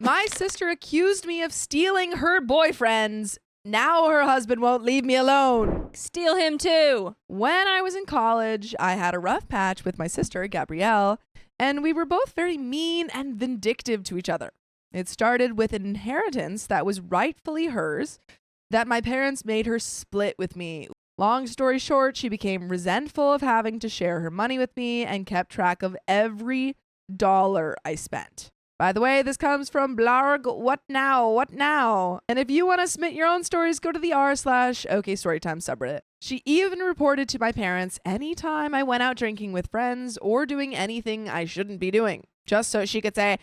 My sister accused me of stealing her boyfriends. Now her husband won't leave me alone. Steal him too. When I was in college, I had a rough patch with my sister, Gabrielle, and we were both very mean and vindictive to each other. It started with an inheritance that was rightfully hers that my parents made her split with me. Long story short, she became resentful of having to share her money with me and kept track of every dollar I spent. By the way, this comes from Blarg. What now? What now? And if you want to submit your own stories, go to the r/OKStorytime subreddit. She even reported to my parents anytime I went out drinking with friends or doing anything I shouldn't be doing, just so she could say,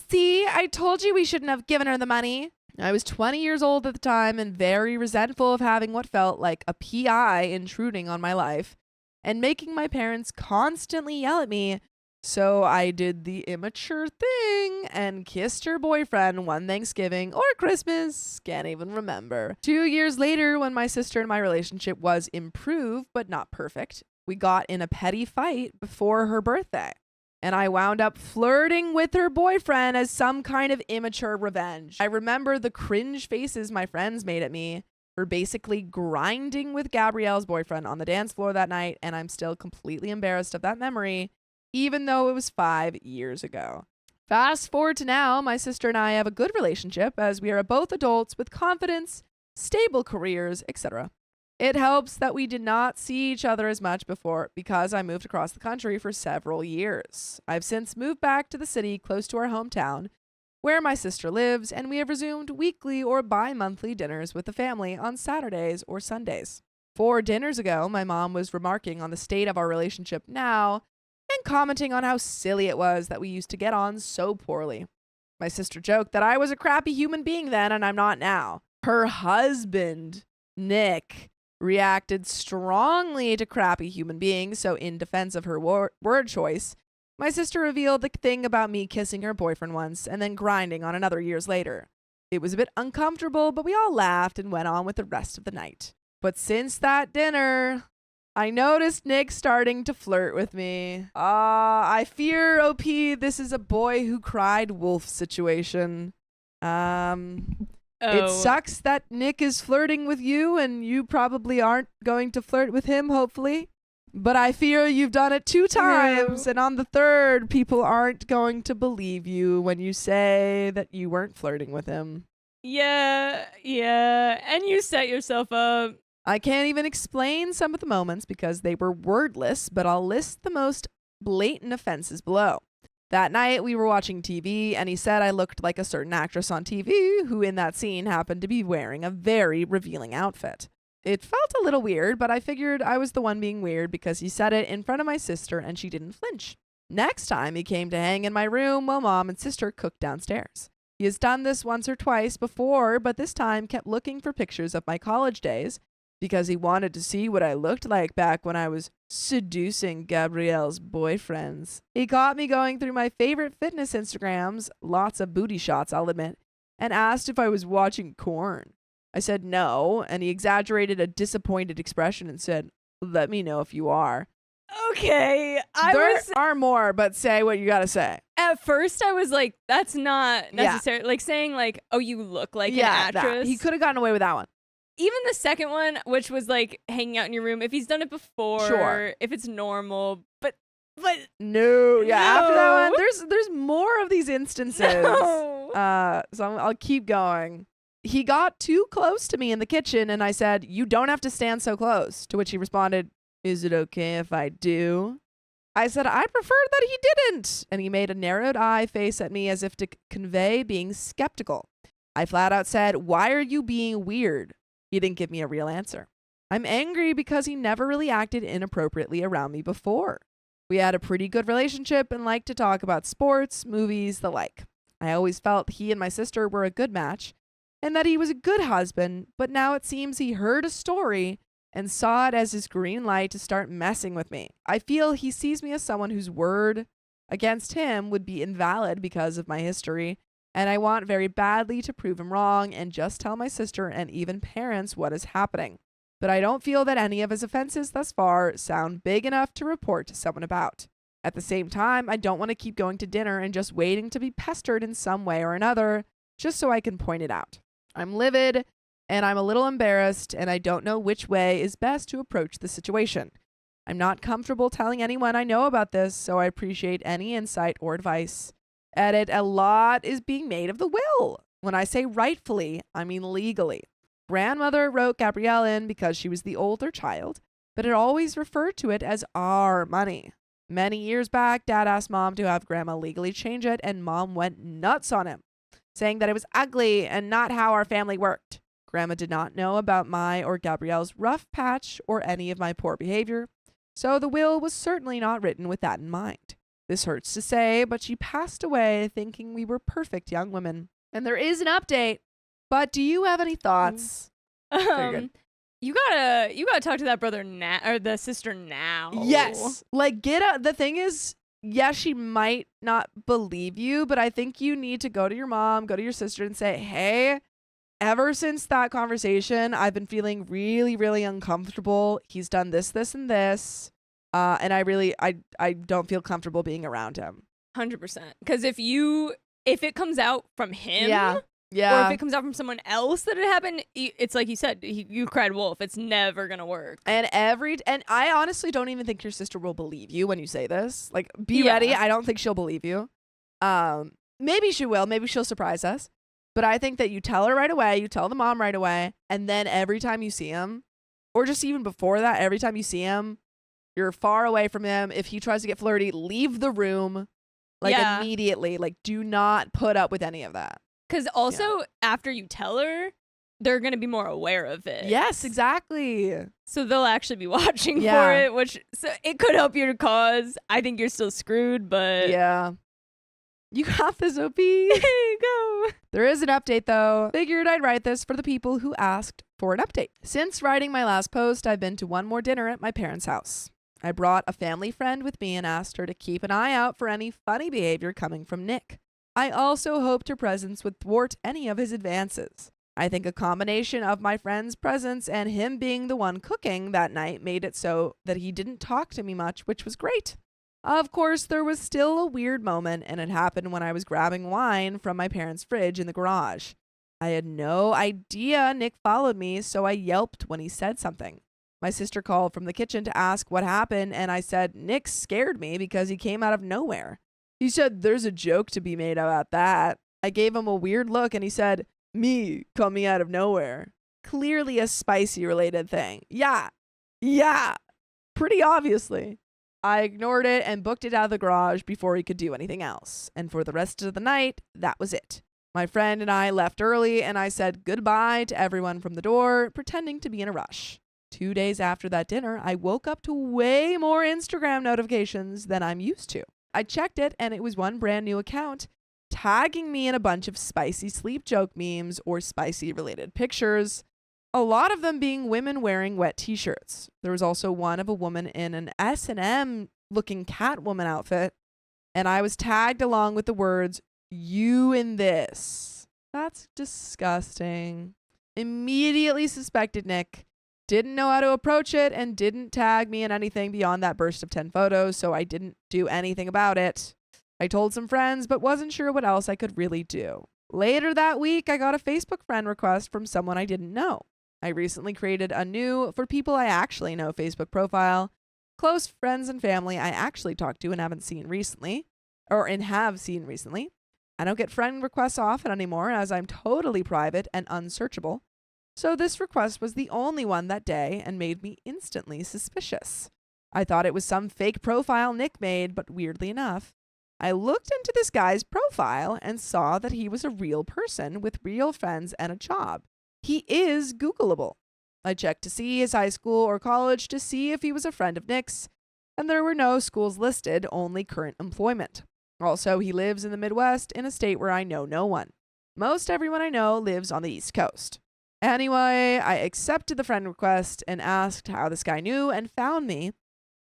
"See, I told you we shouldn't have given her the money." I was 20 years old at the time and very resentful of having what felt like a PI intruding on my life and making my parents constantly yell at me. So I did the immature thing and kissed her boyfriend one Thanksgiving or Christmas, can't even remember. 2 years later, when my sister and my relationship was improved but not perfect, we got in a petty fight before her birthday. And I wound up flirting with her boyfriend as some kind of immature revenge. I remember the cringe faces my friends made at me for basically grinding with Gabrielle's boyfriend on the dance floor that night, and I'm still completely embarrassed of that memory, even though it was 5 years ago. Fast forward to now, my sister and I have a good relationship as we are both adults with confidence, stable careers, etc. It helps that we did not see each other as much before because I moved across the country for several years. I've since moved back to the city close to our hometown where my sister lives, and we have resumed weekly or bi-monthly dinners with the family on Saturdays or Sundays. 4 dinners ago, my mom was remarking on the state of our relationship now and commenting on how silly it was that we used to get on so poorly. My sister joked that I was a crappy human being then and I'm not now. Her husband, Nick, reacted strongly to crappy human beings, so in defense of her word choice, my sister revealed the thing about me kissing her boyfriend once and then grinding on another years later. It was a bit uncomfortable, but we all laughed and went on with the rest of the night. But since that dinner, I noticed Nick starting to flirt with me. I fear, OP, this is a boy who cried wolf situation. It sucks that Nick is flirting with you and you probably aren't going to flirt with him, hopefully. But I fear you've done it 2 times, and on the 3rd, people aren't going to believe you when you say that you weren't flirting with him. Yeah, and you set yourself up. I can't even explain some of the moments because they were wordless, but I'll list the most blatant offenses below. That night, we were watching TV, and he said I looked like a certain actress on TV who in that scene happened to be wearing a very revealing outfit. It felt a little weird, but I figured I was the one being weird because he said it in front of my sister and she didn't flinch. Next time, he came to hang in my room while mom and sister cooked downstairs. He has done this once or twice before, but this time kept looking for pictures of my college days because he wanted to see what I looked like back when I was seducing Gabrielle's boyfriends. He caught me going through my favorite fitness Instagrams, lots of booty shots, I'll admit, and asked if I was watching porn. I said no, and he exaggerated a disappointed expression and said, "Let me know if you are." Okay, There are more, but say what you gotta say. At first, I was like, that's not necessary. Like saying like, oh, you look like an actress. That. He could have gotten away with that one. Even the second one, which was like hanging out in your room, if he's done it before, sure, if it's normal, but no, no. After that one, there's more of these instances. No. So I'll keep going. He got too close to me in the kitchen, and I said, "You don't have to stand so close." To which he responded, "Is it okay if I do?" I said, "I prefer that he didn't." And he made a narrowed eye face at me as if to convey being skeptical. I flat out said, "Why are you being weird?" He didn't give me a real answer. I'm angry because he never really acted inappropriately around me before. We had a pretty good relationship and liked to talk about sports, movies, the like. I always felt he and my sister were a good match and that he was a good husband, but now it seems he heard a story and saw it as his green light to start messing with me. I feel he sees me as someone whose word against him would be invalid because of my history, and I want very badly to prove him wrong and just tell my sister and even parents what is happening. But I don't feel that any of his offenses thus far sound big enough to report to someone about. At the same time, I don't want to keep going to dinner and just waiting to be pestered in some way or another, just so I can point it out. I'm livid and I'm a little embarrassed, and I don't know which way is best to approach the situation. I'm not comfortable telling anyone I know about this, so I appreciate any insight or advice. Edit, a lot is being made of the will. When I say rightfully, I mean legally. Grandmother wrote Gabrielle in because she was the older child, but it always referred to it as our money. Many years back, Dad asked Mom to have Grandma legally change it, and Mom went nuts on him, saying that it was ugly and not how our family worked. Grandma did not know about my or Gabrielle's rough patch or any of my poor behavior, so the will was certainly not written with that in mind. This hurts to say, but she passed away thinking we were perfect young women. And there is an update, but do you have any thoughts? You gotta talk to that brother now, or the sister now. Yes. Like, the thing is, yes, she might not believe you, but I think you need to go to your mom, go to your sister and say, hey, ever since that conversation, I've been feeling really, really uncomfortable. He's done this, this, and this. And I don't feel comfortable being around him. 100%. Because if it comes out from him, yeah, or if it comes out from someone else that it happened, it's like you said, you cried wolf. It's never gonna work. And I honestly don't even think your sister will believe you when you say this. Like, be ready. I don't think she'll believe you. Maybe she will. Maybe she'll surprise us. But I think that you tell her right away. You tell the mom right away, and then every time you see him, or just even before that, every time you see him, you're far away from him. If he tries to get flirty, leave the room. Like, immediately. Like, do not put up with any of that. Because also, after you tell her, they're going to be more aware of it. Yes, exactly. So they'll actually be watching for it, which so it could help your cause. I think you're still screwed, but... Yeah. You got this, OP. Go. There is an update, though. Figured I'd write this for the people who asked for an update. Since writing my last post, I've been to one more dinner at my parents' house. I brought a family friend with me and asked her to keep an eye out for any funny behavior coming from Nick. I also hoped her presence would thwart any of his advances. I think a combination of my friend's presence and him being the one cooking that night made it so that he didn't talk to me much, which was great. Of course, there was still a weird moment, and it happened when I was grabbing wine from my parents' fridge in the garage. I had no idea Nick followed me, so I yelped when he said something. My sister called from the kitchen to ask what happened, and I said Nick scared me because he came out of nowhere. He said there's a joke to be made about that. I gave him a weird look, and he said, me coming out of nowhere. Clearly a spicy related thing. Yeah, pretty obviously. I ignored it and booked it out of the garage before he could do anything else. And for the rest of the night, that was it. My friend and I left early, and I said goodbye to everyone from the door, pretending to be in a rush. 2 days after that dinner, I woke up to way more Instagram notifications than I'm used to. I checked it, and it was one brand new account tagging me in a bunch of spicy sleep joke memes or spicy related pictures, a lot of them being women wearing wet t-shirts. There was also one of a woman in an S&M looking Catwoman outfit, and I was tagged along with the words, you in this. That's disgusting. Immediately suspected Nick. Didn't know how to approach it and didn't tag me in anything beyond that burst of 10 photos, so I didn't do anything about it. I told some friends, but wasn't sure what else I could really do. Later that week, I got a Facebook friend request from someone I didn't know. I recently created a new, for people I actually know, Facebook profile. Close friends and family I actually talked to and have seen recently. I don't get friend requests often anymore, as I'm totally private and unsearchable. So this request was the only one that day and made me instantly suspicious. I thought it was some fake profile Nick made, but weirdly enough, I looked into this guy's profile and saw that he was a real person with real friends and a job. He is Googleable. I checked to see his high school or college to see if he was a friend of Nick's, and there were no schools listed, only current employment. Also, he lives in the Midwest in a state where I know no one. Most everyone I know lives on the East Coast. Anyway, I accepted the friend request and asked how this guy knew and found me.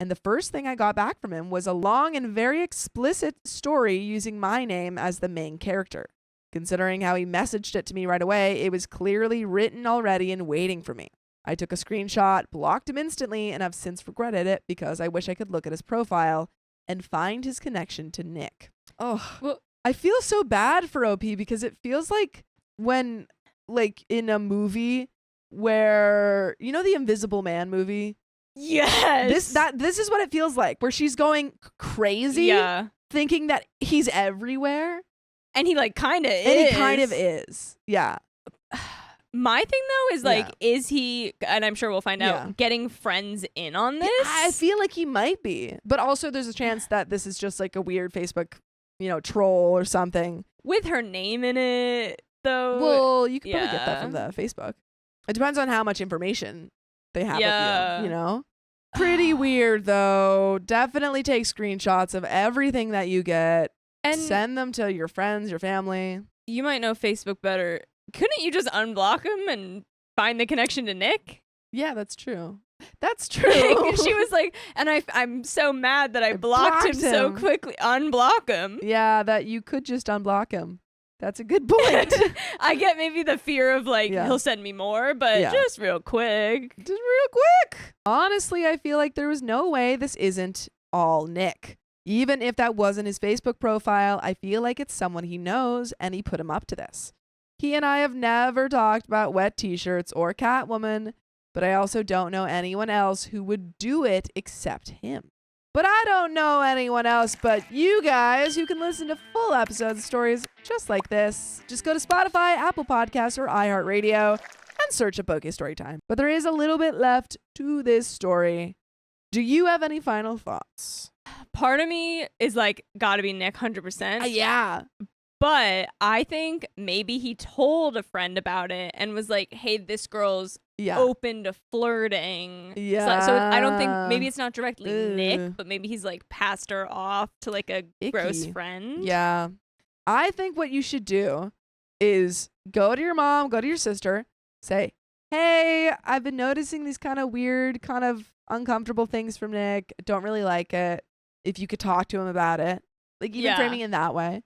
And the first thing I got back from him was a long and very explicit story using my name as the main character. Considering how he messaged it to me right away, it was clearly written already and waiting for me. I took a screenshot, blocked him instantly, and have since regretted it because I wish I could look at his profile and find his connection to Nick. Oh, well, I feel so bad for OP because it feels like when, like, in a movie where, you know, the Invisible Man movie? Yes. This is what it feels like, where she's going crazy, thinking that he's everywhere. And he, like, kind of is. And he kind of is. Yeah. My thing, though, is, like, is he, and I'm sure we'll find out, getting friends in on this? Yeah, I feel like he might be. But also there's a chance that this is just, like, a weird Facebook, you know, troll or something. With her name in it, though. Well, you can probably get that from the Facebook. It depends on how much information they have of you know? Pretty weird, though. Definitely take screenshots of everything that you get and send them to your friends, your family. You might know Facebook better. Couldn't you just unblock him and find the connection to Nick? Yeah, that's true. That's true. She was like, and I'm so mad that I blocked him so quickly. Unblock him. Yeah, that you could just unblock him. That's a good point. I get maybe the fear of, like, he'll send me more, but just real quick. Just real quick. Honestly, I feel like there was no way this isn't all Nick. Even if that wasn't his Facebook profile, I feel like it's someone he knows and he put him up to this. He and I have never talked about wet t-shirts or Catwoman, but I also don't know anyone else who would do it except him. But I don't know anyone else but you guys who can listen to full episodes of stories just like this. Just go to Spotify, Apple Podcasts, or iHeartRadio and search up OK Storytime. But there is a little bit left to this story. Do you have any final thoughts? Part of me is like, gotta be Nick, 100%. Yeah. But I think maybe he told a friend about it and was like, hey, this girl's open to flirting. Yeah. So I don't think, maybe it's not directly Nick, but maybe he's like passed her off to like a gross friend. Yeah. I think what you should do is go to your mom, go to your sister, say, hey, I've been noticing these kind of weird, kind of uncomfortable things from Nick. Don't really like it. If you could talk to him about it. Like, even framing it that way.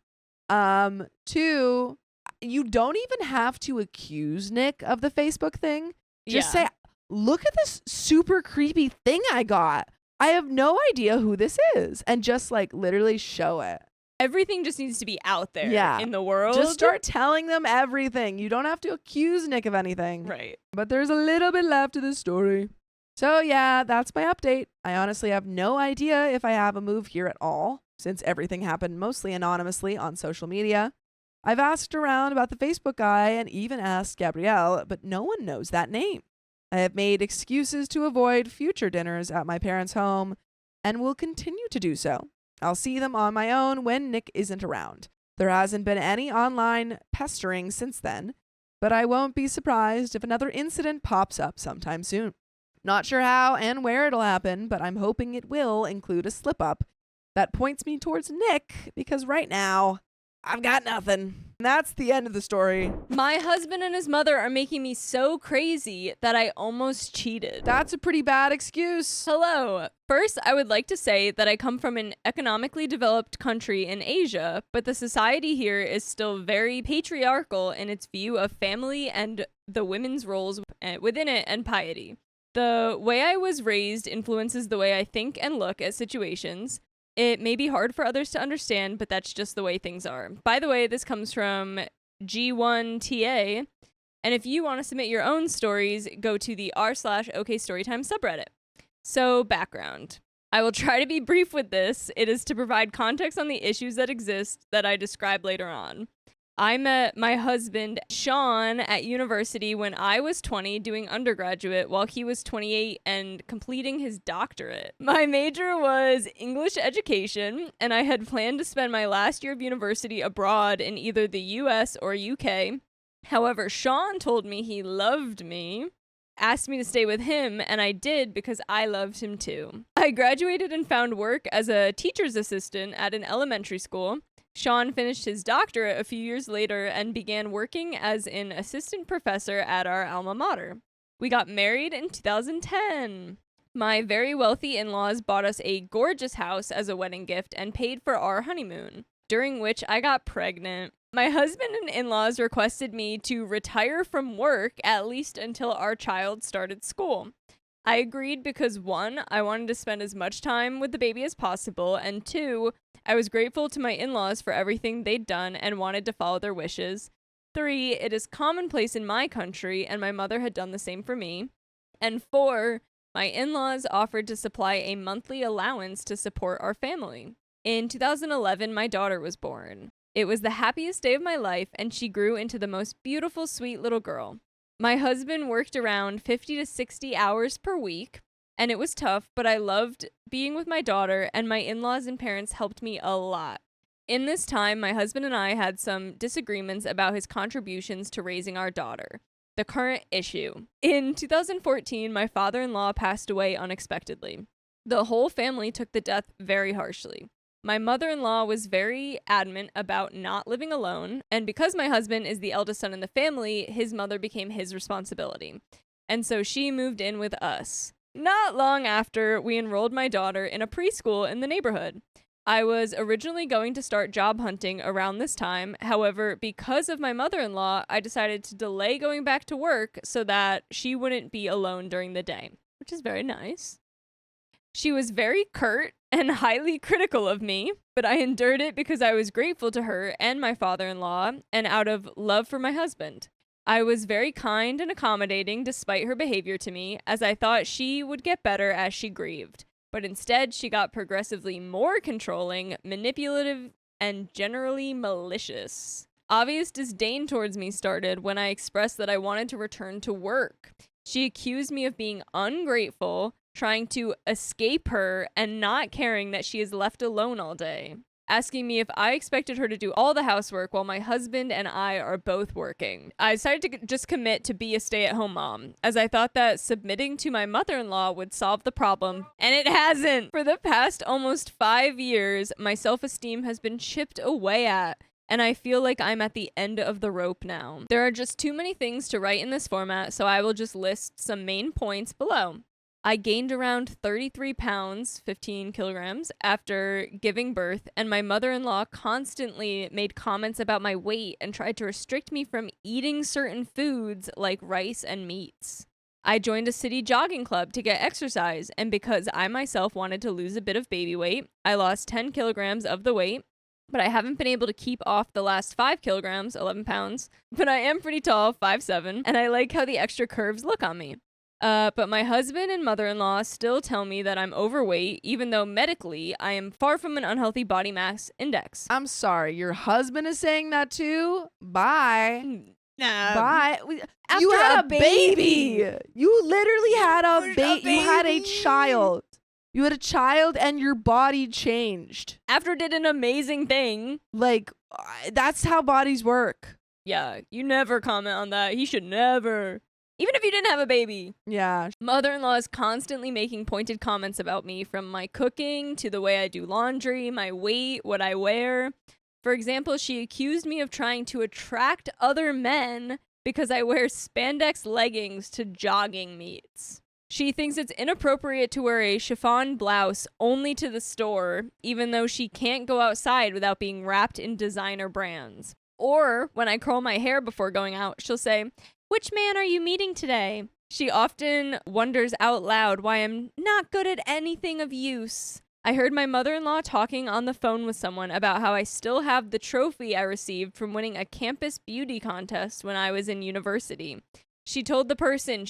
2, you don't even have to accuse Nick of the Facebook thing. Just say, look at this super creepy thing I got. I have no idea who this is. And just, like, literally show it. Everything just needs to be out there in the world. Just start telling them everything. You don't have to accuse Nick of anything. Right. But there's a little bit left to this story. So yeah, that's my update. I honestly have no idea if I have a move here at all, since everything happened mostly anonymously on social media. I've asked around about the Facebook guy and even asked Gabrielle, but no one knows that name. I have made excuses to avoid future dinners at my parents' home and will continue to do so. I'll see them on my own when Nick isn't around. There hasn't been any online pestering since then, but I won't be surprised if another incident pops up sometime soon. Not sure how and where it'll happen, but I'm hoping it will include a slip-up that points me towards Nick, because right now, I've got nothing. And that's the end of the story. My husband and his mother are making me so crazy that I almost cheated. That's a pretty bad excuse. Hello. First, I would like to say that I come from an economically developed country in Asia, but the society here is still very patriarchal in its view of family and the women's roles within it and piety. The way I was raised influences the way I think and look at situations. It may be hard for others to understand, but that's just the way things are. By the way, this comes from G1TA. And if you want to submit your own stories, go to the r/OK Storytime subreddit. So, background. I will try to be brief with this. It is to provide context on the issues that exist that I describe later on. I met my husband, Sean, at university when I was 20 doing undergraduate while he was 28 and completing his doctorate. My major was English education, and I had planned to spend my last year of university abroad in either the US or UK. However, Sean told me he loved me, asked me to stay with him, and I did because I loved him too. I graduated and found work as a teacher's assistant at an elementary school. Sean finished his doctorate a few years later and began working as an assistant professor at our alma mater. We got married in 2010. My very wealthy in-laws bought us a gorgeous house as a wedding gift and paid for our honeymoon, during which I got pregnant. My husband and in-laws requested me to retire from work at least until our child started school. I agreed because 1, I wanted to spend as much time with the baby as possible, and 2, I was grateful to my in-laws for everything they'd done and wanted to follow their wishes. 3, it is commonplace in my country, and my mother had done the same for me. And 4, my in-laws offered to supply a monthly allowance to support our family. In 2011, my daughter was born. It was the happiest day of my life, and she grew into the most beautiful, sweet little girl. My husband worked around 50 to 60 hours per week, and it was tough, but I loved being with my daughter, and my in-laws and parents helped me a lot. In this time, my husband and I had some disagreements about his contributions to raising our daughter. The current issue. In 2014, my father-in-law passed away unexpectedly. The whole family took the death very harshly. My mother-in-law was very adamant about not living alone, and because my husband is the eldest son in the family, his mother became his responsibility. And so she moved in with us. Not long after, we enrolled my daughter in a preschool in the neighborhood. I was originally going to start job hunting around this time. However, because of my mother-in-law, I decided to delay going back to work so that she wouldn't be alone during the day, which is very nice. She was very curt and highly critical of me, but I endured it because I was grateful to her and my father-in-law and out of love for my husband. I was very kind and accommodating despite her behavior to me, as I thought she would get better as she grieved. But instead, she got progressively more controlling, manipulative, and generally malicious. Obvious disdain towards me started when I expressed that I wanted to return to work. She accused me of being ungrateful, trying to escape her, and not caring that she is left alone all day, asking me if I expected her to do all the housework while my husband and I are both working. I decided to just commit to be a stay-at-home mom, as I thought that submitting to my mother-in-law would solve the problem, and it hasn't. For the past almost 5 years, my self-esteem has been chipped away at, and I feel like I'm at the end of the rope now. There are just too many things to write in this format, so I will just list some main points below. I gained around 33 pounds, 15 kilograms, after giving birth, and my mother-in-law constantly made comments about my weight and tried to restrict me from eating certain foods like rice and meats. I joined a city jogging club to get exercise, and because I myself wanted to lose a bit of baby weight, I lost 10 kilograms of the weight, but I haven't been able to keep off the last 5 kilograms, 11 pounds, but I am pretty tall, 5'7", and I like how the extra curves look on me. But my husband and mother-in-law still tell me that I'm overweight, even though medically I am far from an unhealthy body mass index. I'm sorry, your husband is saying that too? Bye. Bye. You had a baby. You literally had a baby. You had a child. You had a child and your body changed. After did an amazing thing. Like, that's how bodies work. Yeah, you never comment on that. He should never. Even if you didn't have a baby. Yeah. Mother-in-law is constantly making pointed comments about me, from my cooking to the way I do laundry, my weight, what I wear. For example, she accused me of trying to attract other men because I wear spandex leggings to jogging meets. She thinks it's inappropriate to wear a chiffon blouse only to the store, even though she can't go outside without being wrapped in designer brands. Or when I curl my hair before going out, she'll say, "Which man are you meeting today?" She often wonders out loud why I'm not good at anything of use. I heard my mother-in-law talking on the phone with someone about how I still have the trophy I received from winning a campus beauty contest when I was in university. She told the person,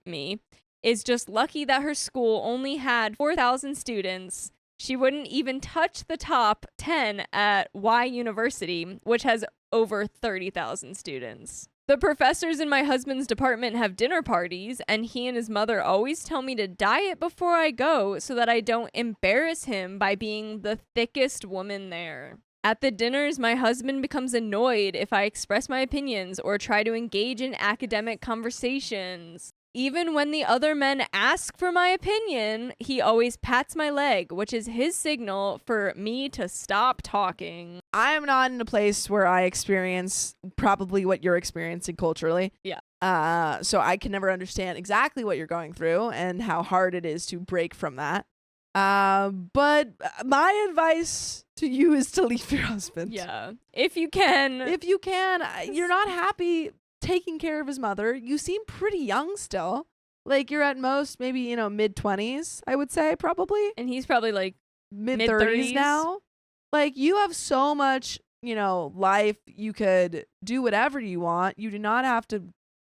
me, is just lucky that her school only had 4,000 students. She wouldn't even touch the top 10 at Y University, which has over 30,000 students. The professors in my husband's department have dinner parties, and he and his mother always tell me to diet before I go so that I don't embarrass him by being the thickest woman there. At the dinners, my husband becomes annoyed if I express my opinions or try to engage in academic conversations. Even when the other men ask for my opinion, he always pats my leg, which is his signal for me to stop talking. I am not in a place where I experience probably what you're experiencing culturally. Yeah. So I can never understand exactly what you're going through and how hard it is to break from that. But my advice to you is to leave your husband. Yeah. If you can. If you can. You're not happy taking care of his mother. You seem pretty young still. Like you're at most maybe, you know, mid-20s, I would say, probably. And he's probably like Mid-30s now. Like you have so much, you know, life. You could do whatever you want. You do not have to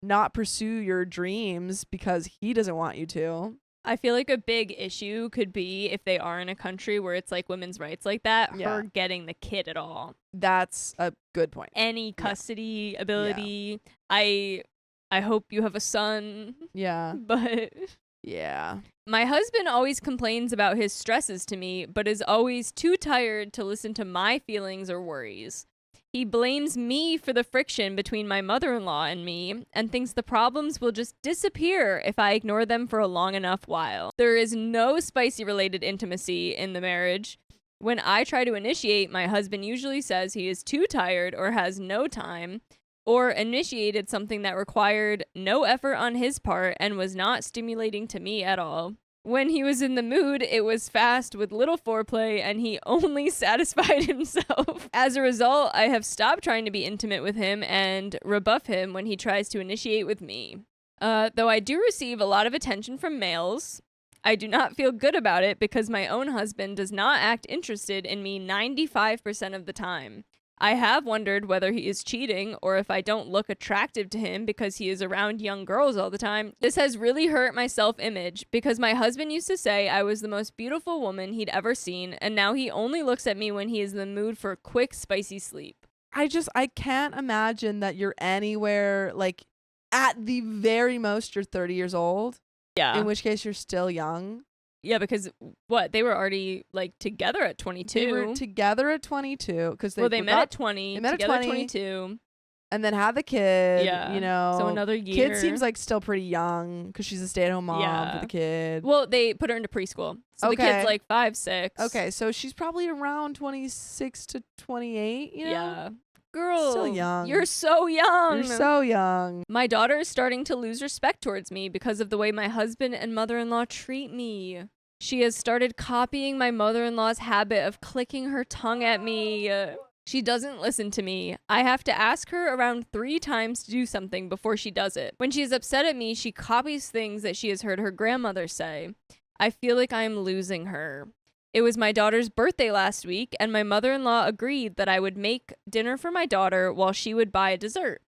not pursue your dreams because he doesn't want you to. I feel like a big issue could be if they are in a country where it's like women's rights like that, her getting the kid at all. That's a good point. Any custody ability. I hope you have a son. Yeah. But yeah. My husband always complains about his stresses to me, but is always too tired to listen to my feelings or worries. He blames me for the friction between my mother-in-law and me and thinks the problems will just disappear if I ignore them for a long enough while. There is no spicy-related intimacy in the marriage. When I try to initiate, my husband usually says he is too tired or has no time, or initiated something that required no effort on his part and was not stimulating to me at all. When he was in the mood, it was fast with little foreplay and he only satisfied himself. As a result, I have stopped trying to be intimate with him and rebuff him when he tries to initiate with me. Though I do receive a lot of attention from males, I do not feel good about it because my own husband does not act interested in me 95% of the time. I have wondered whether he is cheating or if I don't look attractive to him because he is around young girls all the time. This has really hurt my self-image because my husband used to say I was the most beautiful woman he'd ever seen, and now he only looks at me when he is in the mood for quick, spicy sleep. I can't imagine that you're anywhere, like, at the very most, you're 30 years old. Yeah. In which case you're still young. Yeah, because they were already like together at 22. They were together at 22 because they met at 20. They met together at 20, at 22, and then had the kid. Yeah, you know, so another year. Kid seems like still pretty young because she's a stay-at-home mom for the kid. Well, they put her into preschool, so the kid's like 5, 6. Okay, so she's probably around 26 to 28. You know, yeah. Girl, still young. You're so young. You're so young. My daughter is starting to lose respect towards me because of the way my husband and mother-in-law treat me. She has started copying my mother-in-law's habit of clicking her tongue at me. She doesn't listen to me. I have to ask her around 3 times to do something before she does it. When she is upset at me, she copies things that she has heard her grandmother say. I feel like I am losing her. It was my daughter's birthday last week, and my mother-in-law agreed that I would make dinner for my daughter while she would buy a dessert.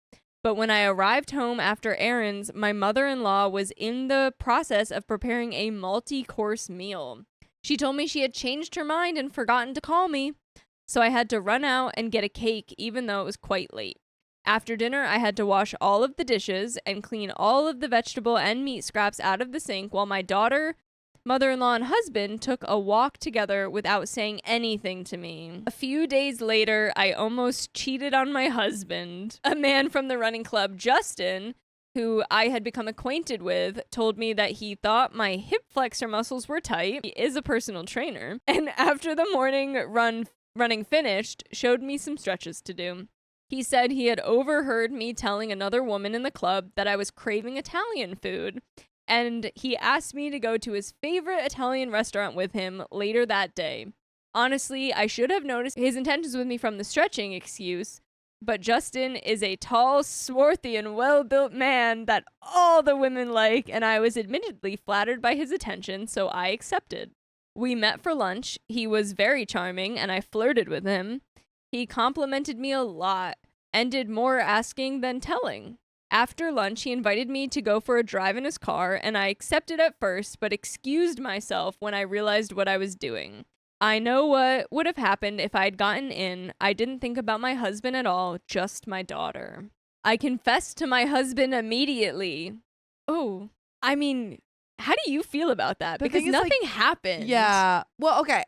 But when I arrived home after errands, my mother-in-law was in the process of preparing a multi-course meal. She told me she had changed her mind and forgotten to call me, so I had to run out and get a cake even though it was quite late. After dinner, I had to wash all of the dishes and clean all of the vegetable and meat scraps out of the sink while my daughter, mother-in-law, and husband took a walk together without saying anything to me. A few days later, I almost cheated on my husband. A man from the running club, Justin, who I had become acquainted with, told me that he thought my hip flexor muscles were tight. He is a personal trainer. And after the morning running finished, showed me some stretches to do. He said he had overheard me telling another woman in the club that I was craving Italian food, and he asked me to go to his favorite Italian restaurant with him later that day. Honestly, I should have noticed his intentions with me from the stretching excuse, but Justin is a tall, swarthy, and well-built man that all the women like, and I was admittedly flattered by his attention, so I accepted. We met for lunch. He was very charming, and I flirted with him. He complimented me a lot and did more asking than telling. After lunch, he invited me to go for a drive in his car, and I accepted at first, but excused myself when I realized what I was doing. I know what would have happened if I'd gotten in. I didn't think about my husband at all, just my daughter. I confessed to my husband immediately. Oh, I mean, how do you feel about that? Because nothing happened. Yeah. Well, okay.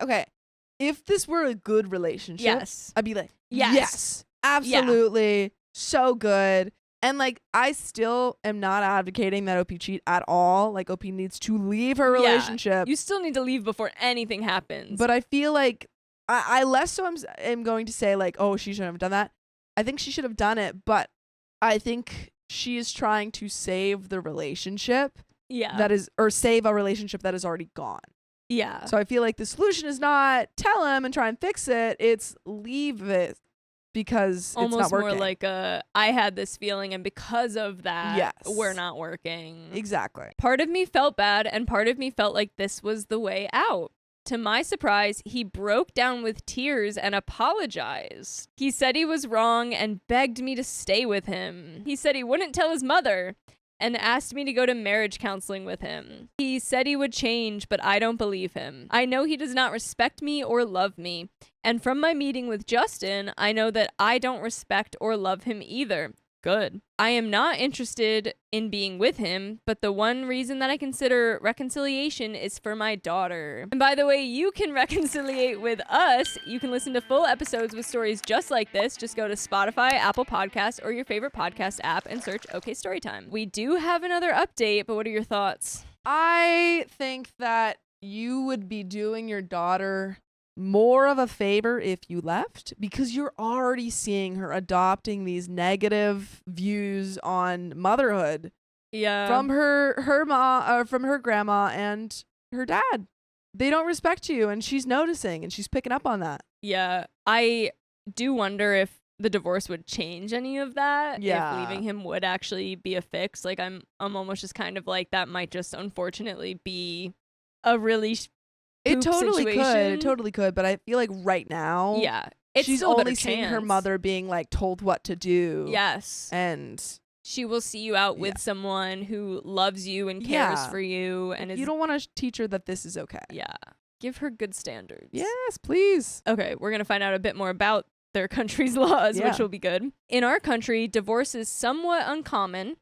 If this were a good relationship, yes, I'd be like, yes, absolutely, so good. And, like, I still am not advocating that OP cheat at all. Like, OP needs to leave her relationship. You still need to leave before anything happens. But I feel like I less so am going to say, like, oh, she shouldn't have done that. I think she should have done it. But I think she is trying to save the relationship. Yeah. Or save a relationship that is already gone. Yeah. So I feel like the solution is not tell him and try and fix it. It's leave it. because Almost it's not working. more like I had this feeling, and because of that, Yes. we're not working. Exactly. Part of me felt bad, and part of me felt like this was the way out. To my surprise, he broke down with tears and apologized. He said he was wrong and begged me to stay with him. He said he wouldn't tell his mother and asked me to go to marriage counseling with him. He said he would change, but I don't believe him. I know he does not respect me or love me. And from my meeting with Justin, I know that I don't respect or love him either. Good. I am not interested in being with him, but the one reason that I consider reconciliation is for my daughter. And by the way, you can reconciliate with us. You can listen to full episodes with stories just like this. Just go to Spotify, Apple Podcasts, or your favorite podcast app and search OK Storytime. We do have another update, but what are your thoughts? I think that you would be doing your daughter more of a favor if you left, because you're already seeing her adopting these negative views on motherhood from her mom, from her grandma and her dad. They don't respect you, and she's noticing, and she's picking up on that. Yeah, I do wonder if the divorce would change any of that. Yeah. If leaving him would actually be a fix. Like I'm almost just kind of like that might just unfortunately be a really It totally situation. could. It totally could. But I feel like right now, Yeah, it's she's still a better only seeing her chance. mother being like told what to do. Yes, And she will see you out with someone who loves you and cares for you, and you don't want to teach her that this is okay. Yeah, give her good standards. Yes, please. Okay, we're gonna find out a bit more about their country's laws, Yeah. which will be good. In our country, divorce is somewhat uncommon,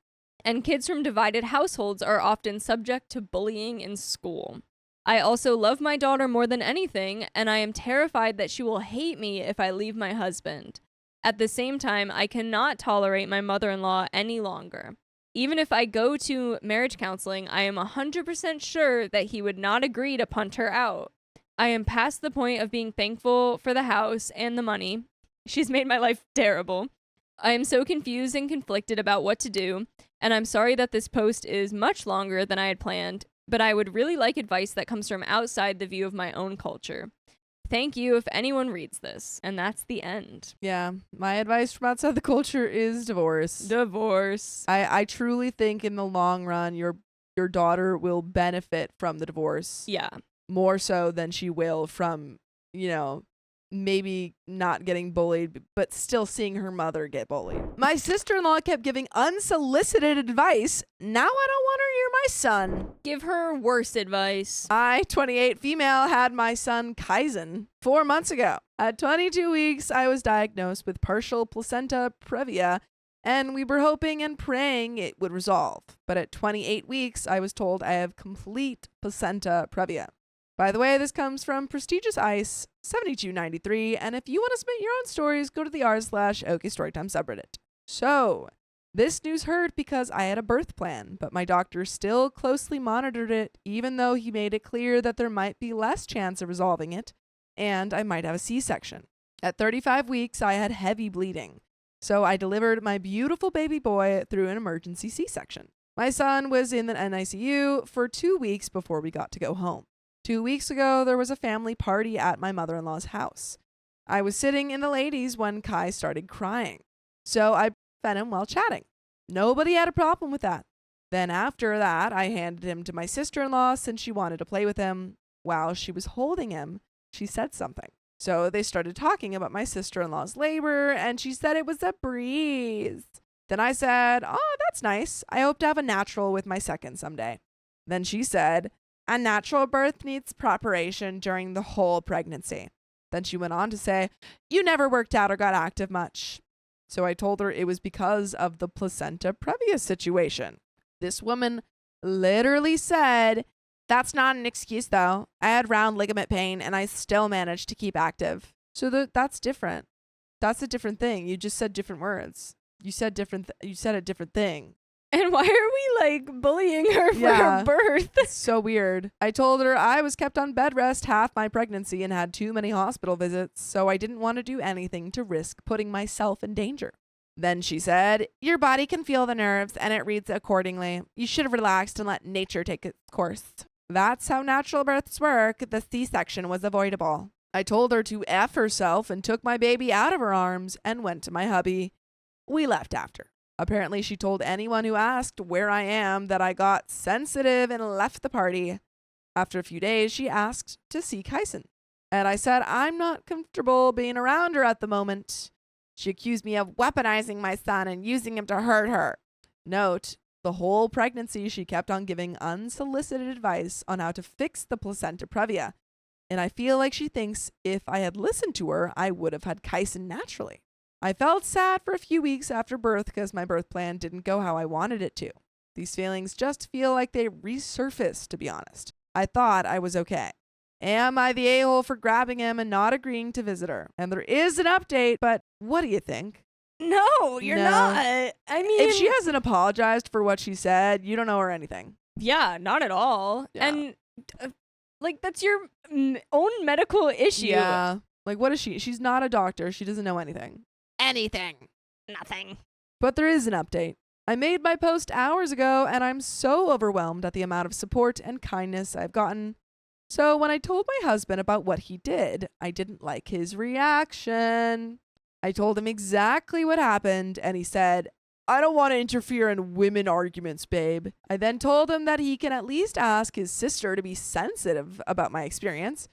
and kids from divided households are often subject to bullying in school. I also love my daughter more than anything, and I am terrified that she will hate me if I leave my husband. At the same time, I cannot tolerate my mother-in-law any longer. Even if I go to marriage counseling, I am 100% sure that he would not agree to punt her out. I am past the point of being thankful for the house and the money. She's made my life terrible. I am so confused and conflicted about what to do, and I'm sorry that this post is much longer than I had planned, but I would really like advice that comes from outside the view of my own culture. Thank you if anyone reads this. And that's the end. Yeah. My advice from outside the culture is divorce. Divorce. I truly think in the long run, your daughter will benefit from the divorce. Yeah. More so than she will from, maybe not getting bullied, but still seeing her mother get bullied. My sister-in-law kept giving unsolicited advice. Now I don't want her near my son. Give her worse advice. I, 28 female, had my son Kaizen 4 months ago. At 22 weeks, I was diagnosed with partial placenta previa, and we were hoping and praying it would resolve. But at 28 weeks, I was told I have complete placenta previa. By the way, this comes from Prestigious Ice 7293, and if you want to submit your own stories, go to the r/OK Storytime subreddit. So, this news hurt because I had a birth plan, but my doctor still closely monitored it, even though he made it clear that there might be less chance of resolving it, and I might have a C-section. At 35 weeks, I had heavy bleeding, so I delivered my beautiful baby boy through an emergency C-section. My son was in the NICU for 2 weeks before we got to go home. 2 weeks ago, there was a family party at my mother-in-law's house. I was sitting in the ladies when Kai started crying, so I fed him while chatting. Nobody had a problem with that. Then after that, I handed him to my sister-in-law since she wanted to play with him. While she was holding him, she said something. So they started talking about my sister-in-law's labor, and she said it was a breeze. Then I said, "Oh, that's nice. I hope to have a natural with my second someday." Then she said, "A natural birth needs preparation during the whole pregnancy." Then she went on to say, "You never worked out or got active much." So I told her it was because of the placenta previa situation. This woman literally said, "That's not an excuse though. I had round ligament pain and I still managed to keep active." So that's different. That's a different thing. You just said different words. You said a different thing. And why are we like bullying her for Yeah. her birth? It's so weird. I told her I was kept on bed rest half my pregnancy and had too many hospital visits, so I didn't want to do anything to risk putting myself in danger. Then she said, "Your body can feel the nerves and it reads accordingly. You should have relaxed and let nature take its course. That's how natural births work. The C-section was avoidable." I told her to F herself and took my baby out of her arms and went to my hubby. We left after. Apparently, she told anyone who asked where I am that I got sensitive and left the party. After a few days, she asked to see Kyson, and I said I'm not comfortable being around her at the moment. She accused me of weaponizing my son and using him to hurt her. Note, the whole pregnancy she kept on giving unsolicited advice on how to fix the placenta previa, and I feel like she thinks if I had listened to her, I would have had Kyson naturally. I felt sad for a few weeks after birth because my birth plan didn't go how I wanted it to. These feelings just feel like they resurfaced, to be honest. I thought I was okay. Am I the a-hole for grabbing him and not agreeing to visit her? And there is an update, but what do you think? No, you're not. I mean, if she hasn't apologized for what she said, you don't know her anything. Yeah, not at all. Yeah. And like, that's your own medical issue. Yeah. Like, what is she? She's not a doctor. She doesn't know anything. Nothing. But there is an update. I made my post hours ago, and I'm so overwhelmed at the amount of support and kindness I've gotten. So when I told my husband about what he did, I didn't like his reaction. I told him exactly what happened, and he said, I don't want to interfere in women arguments, babe. I then told him that he can at least ask his sister to be sensitive about my experience.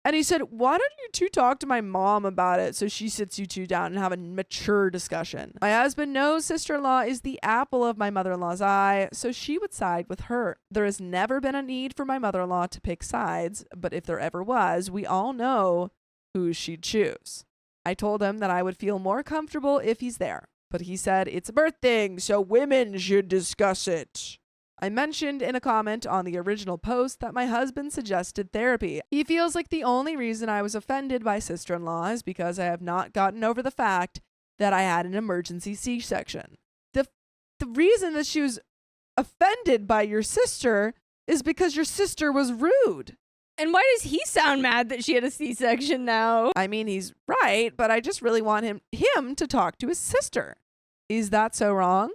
And he said, why don't you two talk to my mom about it so she sits you two down and have a mature discussion? My husband knows sister-in-law is the apple of my mother-in-law's eye, so she would side with her. There has never been a need for my mother-in-law to pick sides, but if there ever was, we all know who she'd choose. I told him that I would feel more comfortable if he's there, but he said it's a birth thing, so women should discuss it. I mentioned in a comment on the original post that my husband suggested therapy. He feels like the only reason I was offended by sister-in-law is because I have not gotten over the fact that I had an emergency C-section. The reason that she was offended by your sister is because your sister was rude. And why does he sound mad that she had a C-section now? I mean, he's right, but I just really want him to talk to his sister. Is that so wrong?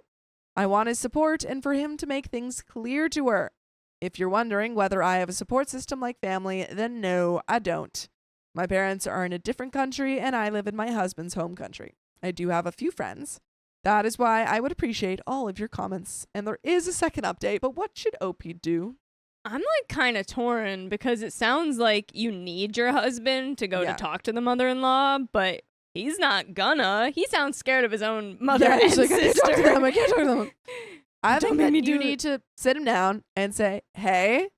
I want his support and for him to make things clear to her. If you're wondering whether I have a support system like family, then no, I don't. My parents are in a different country and I live in my husband's home country. I do have a few friends. That is why I would appreciate all of your comments. And there is a second update, but what should OP do? I'm like kind of torn because it sounds like you need your husband to go to talk to the mother-in-law, but he's not gonna. He sounds scared of his own mother and sister. I can't talk to them. I can't talk to them. I think that you need to sit him down and say, hey,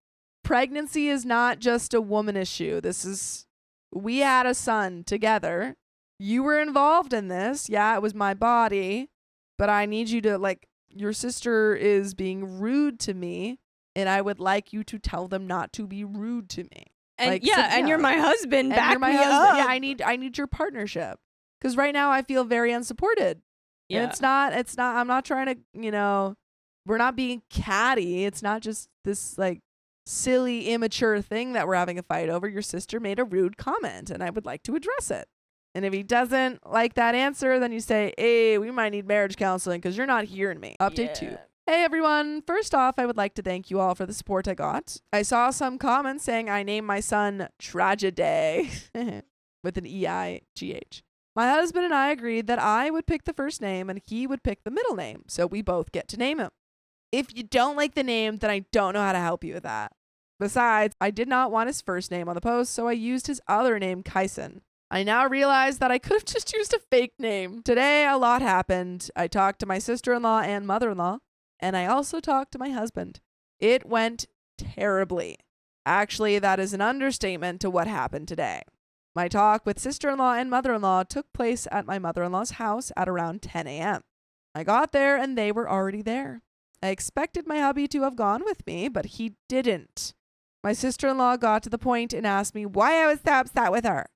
pregnancy is not just a woman issue. We had a son together. You were involved in this. Yeah, it was my body. But I need you to, your sister is being rude to me. And I would like you to tell them not to be rude to me. And you're my husband. Back me up. Yeah, I need your partnership. Because right now I feel very unsupported. Yeah. And it's not, I'm not trying to, we're not being catty. It's not just this silly, immature thing that we're having a fight over. Your sister made a rude comment and I would like to address it. And if he doesn't like that answer, then you say, hey, we might need marriage counseling because you're not hearing me. Update 2. Hey everyone, first off, I would like to thank you all for the support I got. I saw some comments saying I named my son Tragedy with an E-I-G-H. My husband and I agreed that I would pick the first name and he would pick the middle name, so we both get to name him. If you don't like the name, then I don't know how to help you with that. Besides, I did not want his first name on the post, so I used his other name, Kyson. I now realize that I could have just used a fake name. Today, a lot happened. I talked to my sister-in-law and mother-in-law. And I also talked to my husband. It went terribly. Actually, that is an understatement to what happened today. My talk with sister-in-law and mother-in-law took place at my mother-in-law's house at around 10 a.m. I got there and they were already there. I expected my hubby to have gone with me, but he didn't. My sister-in-law got to the point and asked me why I was so upset with her.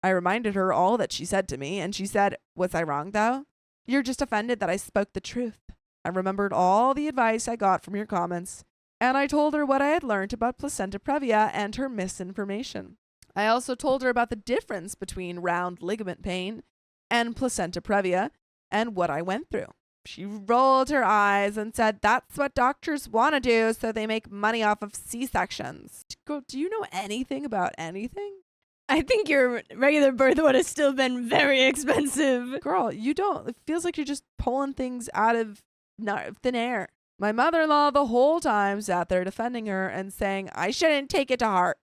I reminded her all that she said to me, and she said, was I wrong though? You're just offended that I spoke the truth. I remembered all the advice I got from your comments, and I told her what I had learned about placenta previa and her misinformation. I also told her about the difference between round ligament pain and placenta previa and what I went through. She rolled her eyes and said that's what doctors want to do so they make money off of C-sections. Girl, do you know anything about anything? I think your regular birth would have still been very expensive. Girl, you don't. It feels like you're just pulling things out of thin air. My mother-in-law the whole time sat there defending her and saying I shouldn't take it to heart,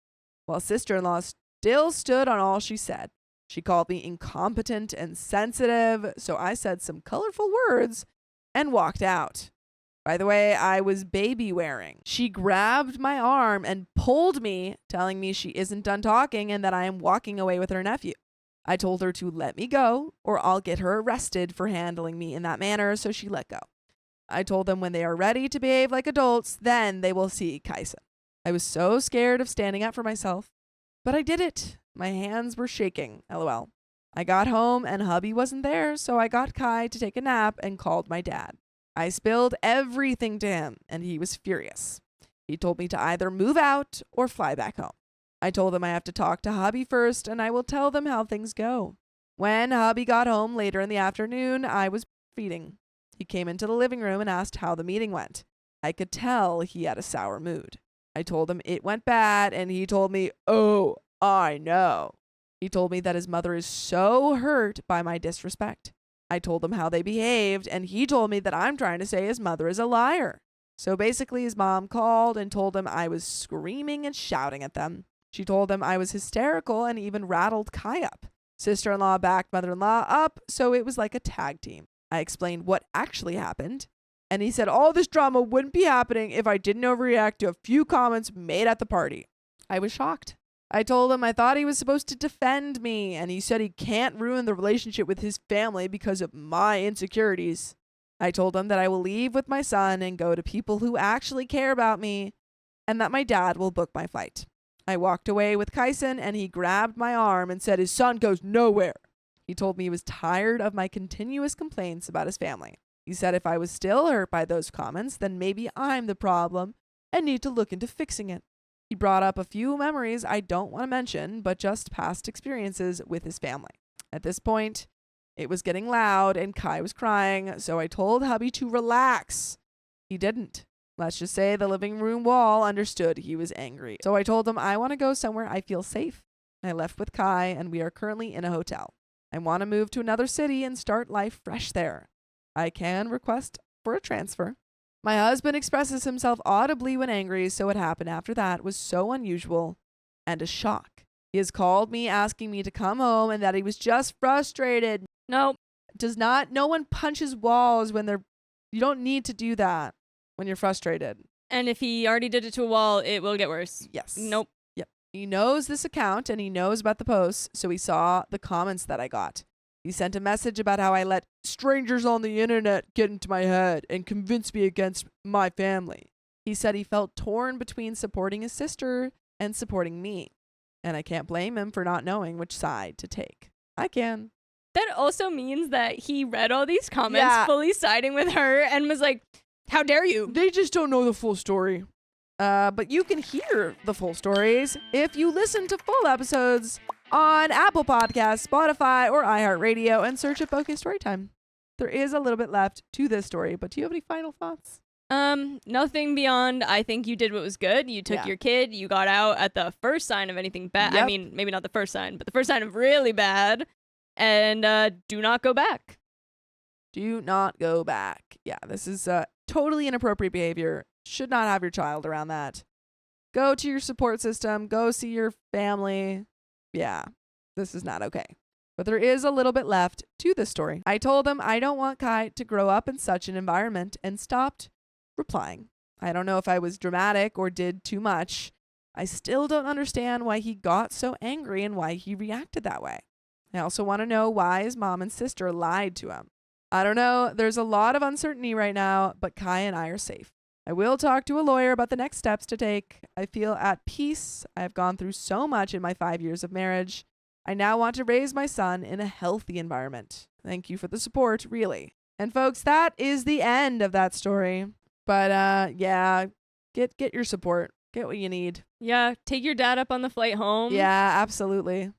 while sister-in-law still stood on all she said. She called me incompetent and sensitive, so I said some colorful words and walked out. By the way, I was baby wearing. She grabbed my arm and pulled me, telling me she isn't done talking and that I am walking away with her nephew. I told her to let me go or I'll get her arrested for handling me in that manner, so she let go. I told them when they are ready to behave like adults, then they will see Kaisen. I was so scared of standing up for myself, but I did it. My hands were shaking, lol. I got home and hubby wasn't there, so I got Kai to take a nap and called my dad. I spilled everything to him, and he was furious. He told me to either move out or fly back home. I told him I have to talk to hubby first, and I will tell them how things go. When hubby got home later in the afternoon, I was feeding. He came into the living room and asked how the meeting went. I could tell he had a sour mood. I told him it went bad, and he told me, "Oh, I know." He told me that his mother is so hurt by my disrespect. I told him how they behaved, and he told me that I'm trying to say his mother is a liar. So basically, his mom called and told him I was screaming and shouting at them. She told them I was hysterical and even rattled Kai up. Sister-in-law backed mother-in-law up, so it was like a tag team. I explained what actually happened, and he said all this drama wouldn't be happening if I didn't overreact to a few comments made at the party. I was shocked. I told him I thought he was supposed to defend me, and he said he can't ruin the relationship with his family because of my insecurities. I told him that I will leave with my son and go to people who actually care about me, and that my dad will book my flight. I walked away with Kaisen, and he grabbed my arm and said his son goes nowhere. He told me he was tired of my continuous complaints about his family. He said if I was still hurt by those comments, then maybe I'm the problem and need to look into fixing it. He brought up a few memories I don't want to mention, but just past experiences with his family. At this point, it was getting loud and Kai was crying, so I told hubby to relax. He didn't. Let's just say the living room wall understood he was angry. So I told him I want to go somewhere I feel safe. I left with Kai, and we are currently in a hotel. I want to move to another city and start life fresh there. I can request for a transfer. My husband expresses himself audibly when angry, so what happened after that was so unusual and a shock. He has called me asking me to come home and that he was just frustrated. No. No one punches walls when you don't need to do that when you're frustrated. And if he already did it to a wall, it will get worse. Yes. Nope. He knows this account and he knows about the posts, so he saw the comments that I got. He sent a message about how I let strangers on the internet get into my head and convince me against my family. He said he felt torn between supporting his sister and supporting me, and I can't blame him for not knowing which side to take. I can. That also means that he read all these comments fully siding with her and was like, how dare you? They just don't know the full story. But you can hear the full stories if you listen to full episodes on Apple Podcasts, Spotify, or iHeartRadio and search up OK Storytime. There is a little bit left to this story, but do you have any final thoughts? Nothing beyond, I think you did what was good. You took your kid, you got out at the first sign of anything bad. Yep. I mean, maybe not the first sign, but the first sign of really bad. And do not go back. Do not go back. Yeah, this is totally inappropriate behavior. Should not have your child around that. Go to your support system. Go see your family. Yeah, this is not okay. But there is a little bit left to this story. I told him I don't want Kai to grow up in such an environment and stopped replying. I don't know if I was dramatic or did too much. I still don't understand why he got so angry and why he reacted that way. I also want to know why his mom and sister lied to him. I don't know. There's a lot of uncertainty right now, but Kai and I are safe. I will talk to a lawyer about the next steps to take. I feel at peace. I have gone through so much in my 5 years of marriage. I now want to raise my son in a healthy environment. Thank you for the support, really. And folks, that is the end of that story. But yeah, get your support. Get what you need. Yeah, take your dad up on the flight home. Yeah, absolutely.